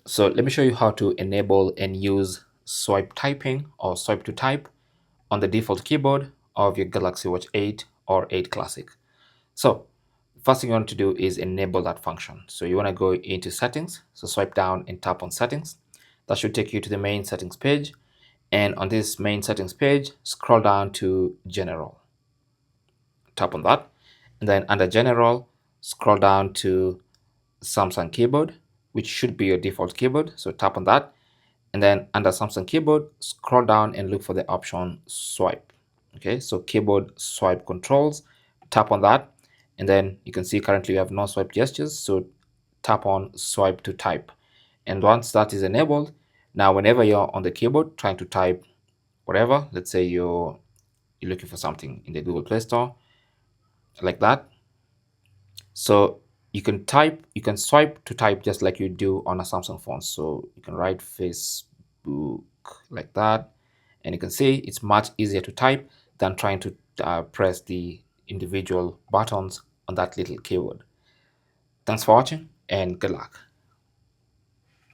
So let me show you how to enable and use swipe typing or swipe to type on the default keyboard of your Galaxy Watch 8 or 8 Classic. So first thing you want to do is enable that function. So you want to go into settings. So swipe down and tap on settings. That should take you to the main settings page. And on this main settings page, scroll down to general. Tap on that. And then under general, scroll down to Samsung keyboard, which should be your default keyboard. So tap on that. And then under Samsung keyboard, scroll down and look for the option swipe. Okay, so keyboard swipe controls, tap on that. And then you can see currently you have no swipe gestures. So tap on swipe to type. And once that is enabled, now whenever you're on the keyboard trying to type whatever, let's say you're looking for something in the Google Play Store, like that. So you can swipe to type just like you do on a Samsung phone. So you can write Facebook like that, and you can see it's much easier to type than trying to press the individual buttons on that little keyboard. Thanks for watching and good luck.